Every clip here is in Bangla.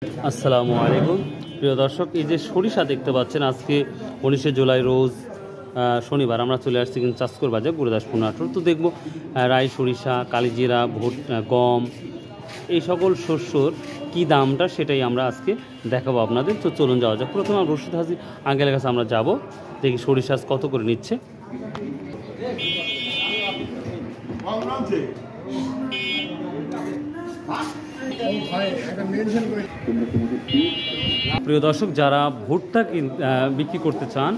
আসসালামু আলাইকুম প্রিয় দর্শক, এই যে সরিষা দেখতে পাচ্ছেন, আজকে 19শে জুলাই রোজ শনিবার আমরা চলে আসছি কিন্তু চাষকর বাজার গুরুদাসপুর নাটোর। তো দেখবো রাই সরিষা, কালিজিরা, গম, এই সকল শস্যর কি দামটা সেটাই আমরা আজকে দেখাবো আপনাদের। তো চলুন যাওয়া যাক। প্রথমে রশিদ হাজি আঙ্কেলের কাছে আমরা যাব, দেখি সরিষা কত করে নিচ্ছে। প্রিয় দর্শক, যারা ভুট্টা বিক্রি করতে চান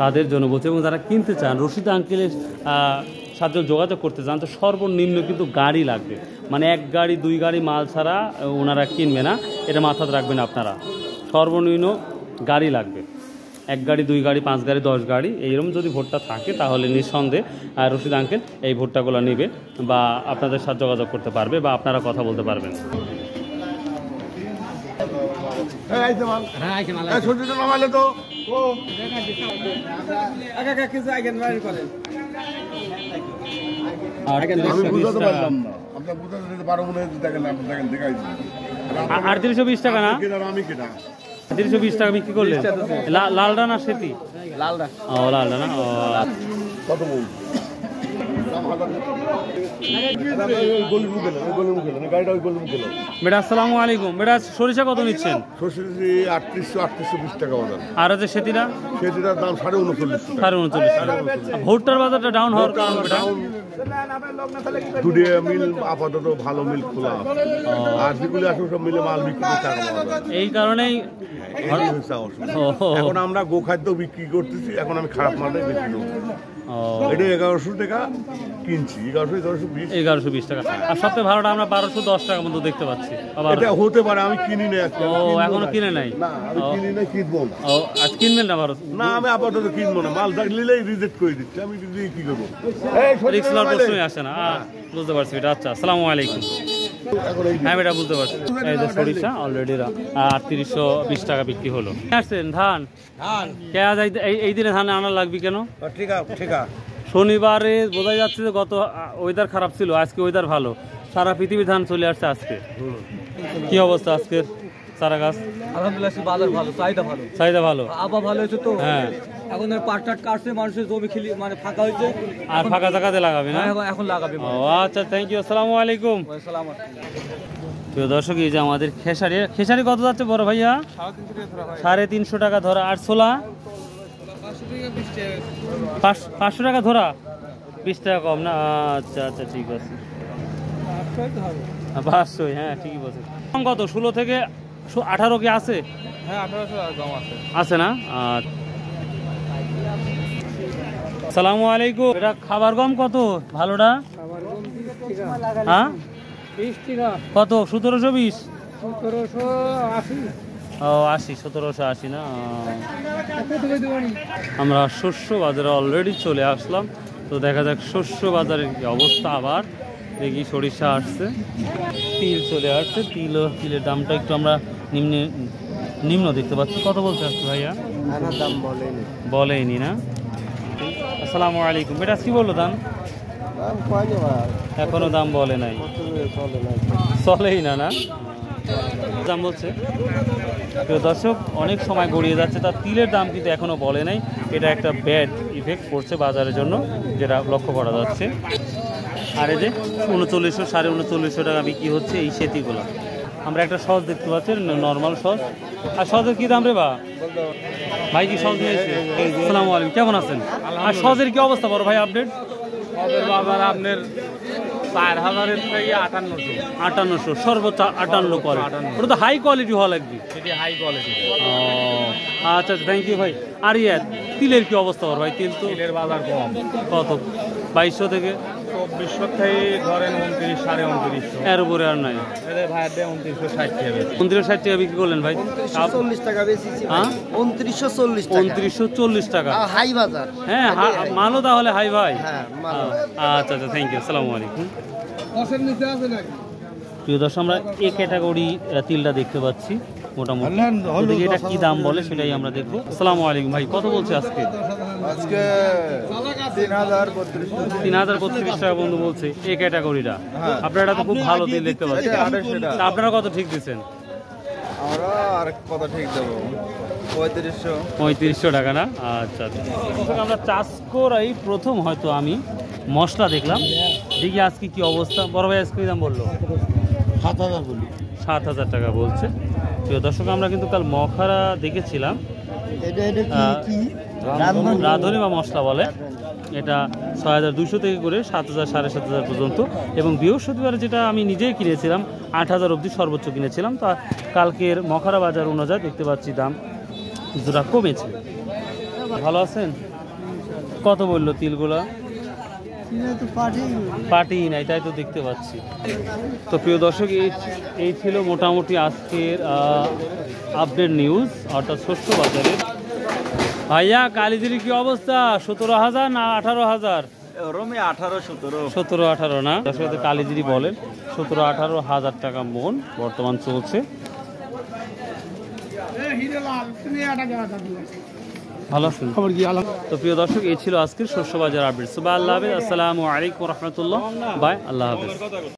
তাদের জন্য বলছে, এবং যারা কিনতে চান রশিদ আঙ্কেলের সাথে যোগাযোগ করতে চান, তো সর্বনিম্ন কিন্তু গাড়ি লাগবে, মানে 1 গাড়ি 2 গাড়ি মাল ছাড়া ওনারা কিনবে না, এটা মাথাতে রাখবেন আপনারা। সর্বনিম্ন গাড়ি লাগবে, 1 গাড়ি 2 গাড়ি 5 গাড়ি 10 গাড়ি এইরকম যদি ভুট্টা থাকে তাহলে নিঃসন্দেহে রশিদ আঙ্কেল এই ভুট্টাগুলো নেবে বা আপনাদের সাথে যোগাযোগ করতে পারবে বা আপনারা কথা বলতে পারবেন। আর 320 টাকা না, 320 টাকা বিক্রি করলে। লালডা না সেটি? লালডা। ও লালডা না, ও কত বল? বেটা আসসালামু আলাইকুম। বেটা সরিষা কত নিচ্ছেন? 3820 টাকা বাজার। আর আছে সেটিরা? সেটিটার দাম 39.5। ভুট্টার বাজারটা ডাউন হওয়ার কারণ বেটা? দুটো মিল আপাতত ভালো মিল খোলা, আর যেগুলো আছে সব মিলে মাল বিক্রি করতে এই কারণেই এখন আমরা গোখাদ্য বিক্রি করতেছি। এখন আমি খারাপ মালটাই বিক্রি করছি। এটা 1100 টাকা কিনছি, 1120 টাকা। আর সবচেয়ে ভালোটা আমরা 1210 টাকা মতো দেখতে পাচ্ছি। এটা হতে পারে, আমি কিনি না। এখনো কিনে নাই? কিনি না, কিনবো না। আজ কিনবেন না? 1200 না, আমি আপাতত কিনবো না। মাল নিলেই রিজেক্ট করে দিচ্ছি, আমি কি করবো? রিস্ক নেওয়ার প্রশ্নই আসে না। বুঝতে পারছি এটা। আচ্ছা, আসসালামু আলাইকুম। হ্যাঁ বেটা বুঝতে পারছি। এই যে সরিষা অলরেডি 3820 টাকা বিক্রি হলো। আসছেন ধান? এই দিনে ধান আনা লাগবে কেন? শনিবারে বোঝা যাচ্ছে যে গত ওয়েদার খারাপ ছিল, আজকে ওয়েদার ভালো, সারা পৃথিবী ধান চলে আসছে আজকে। কি অবস্থা আজকের চারা গাছ? আলহামদুলিল্লাহ বাজার ভালো, চাহিদা ভালো, আবহাওয়া ভালো হয়েছে তো। হ্যাঁ, এখন পাট টাট কাটছে, মানুষের জমি মানে ফাঁকা হয়েছে, আর ফাঁকা জায়গাতে লাগাবে না? এখন লাগাবে। ও আচ্ছা, থ্যাংক ইউ। আসসালামু আলাইকুম। প্রিয় দর্শক, এই যে আমাদের খেসারি কত যাচ্ছে বড় ভাইয়া? 350 টাকা ধরা। আর ছোলা 500 টাকা ধরা, 20 টাকা কম না? আচ্ছা আচ্ছা, ঠিক আছে। 500, হ্যাঁ ঠিকই বলছেন। কত 16 থেকে 18 কি আছে? হ্যাঁ 1800 আছে না? আসসালামু আলাইকুম। এটা খাবার গম কত ভালোটা? হ্যাঁ 20 টাকা। কত? 1720? 1780। ও 80, 1780 না? আমরা শস্য বাজারে অলরেডি চলে আসলাম। তো দেখা যাক শস্য বাজারের কি অবস্থা। আবার দেখি সরিষা আসছে, তিল চলে আসছে। তিলের দামটা একটু আমরা নিম্ন দেখতে পাচ্ছি। কত বলতে আসছে ভাইয়া? দাম বলেনি না? আসসালামু আলাইকুম। এটা কি বললো দাম? এখনো দাম বলে নাই, চলেই না না দাম বলছে। তো দর্শক, অনেক সময় গড়িয়ে যাচ্ছে, তার তিলের দাম কিন্তু এখনো বলে নাই। এটা একটা ব্যাড ইফেক্ট পড়ছে বাজারের জন্য, যেটা লক্ষ্য করা যাচ্ছে। আর এই যে 3900 3950 টাকা বিক্রি হচ্ছে এই সেতিগুলো। আমরা একটা সস দেখতে পাচ্ছি, নর্মাল সস। আর সসের কি দাম রে ভাই? কি সস নিয়েছে? আসসালামু আলাইকুম, কেমন আছেন? আর সসের কি অবস্থা বড় ভাই? আপডেট বাজার আপনার 4000 থেকে 5800, সর্বোচ্চ 58 কোয়ালিটি। ওটা তো হাই কোয়ালিটি হওয়া লাগবে। High quality. আচ্ছা, থ্যাংক ইউ ভাই। আর তিলের কি অবস্থা ভাই? তিলের বাজার কম। কত? 2200 থেকে 2400 থেকে ধরেন 29, 2950। এর উপরে আর নাই। ভাই 2960 টাকা। 2960 টাকা বিক্রি করলেন ভাই? 40 টাকা বেশি। হ্যাঁ 2940 টাকা। হাই বাজার। হ্যাঁ, মালও তাহলে হাই ভাই। হ্যাঁ, আচ্ছা আচ্ছা, থ্যাংক ইউ। আসসালামু আলাইকুম। প্রিয় দর্শক, আমরা এ ক্যাটাগরি তিলটা দেখতে পাচ্ছি মোটামুটি। এটা কি দাম বলে সেটাই আমরা দেখবো। আসসালামু আলাইকুম ভাই, কত বলছে আজকে? 3032 টাকা বন্ধু বলছে এই ক্যাটাগরিটা। আপনারা তো খুব ভালো তিল দেখতে পাচ্ছেন, আপনারা কত ঠিক দিচ্ছেন? আমরা আর কত ঠিক দেবো 3500 3500 টাকা না? আচ্ছা আচ্ছা। আমরা চাষ করাই প্রথম হয়তো আমি মশলা দেখলাম। দেখি আজকে কি অবস্থা। বড় ভাই আজকে দাম বললো 7000 বলি। 7000 টাকা বলছে। প্রিয় দর্শক, আমরা কিন্তু কাল মখারা দেখেছিলাম, রাঁধুনি বা মশলা বলে, এটা 6200 থেকে করে 7000 7500 পর্যন্ত। এবং বৃহস্পতিবার যেটা আমি নিজেই কিনেছিলাম 8000 অবধি সর্বোচ্চ কিনেছিলাম। তা কালকের মখারা বাজার অনুযায়ী দেখতে পাচ্ছি দাম কিছুটা কমেছে। ভালো আছেন? কত বললো তিলগুলা? পাটি নাই, তাই তো দেখতে পাচ্ছি। তো প্রিয় দর্শক, এই ছিল মোটামুটি আজকের আপডেট নিউজ, অর্থাৎ শস্য বাজারের। ভাইয়া কালিজিরি কি অবস্থা? 17000 না 18000? 17-18 না? আসলে কালিজিরি বলেন 17-18 হাজার টাকা মন বর্তমান চলছে। ভালো আছেন? তো প্রিয় দর্শক, এই ছিল আজকের শস্য বাজার আপডেট। সুবহানাল্লাহ, আসসালামু আলাইকুম রহমতুল্লাহ, বাই, আল্লাহ হাফেজ।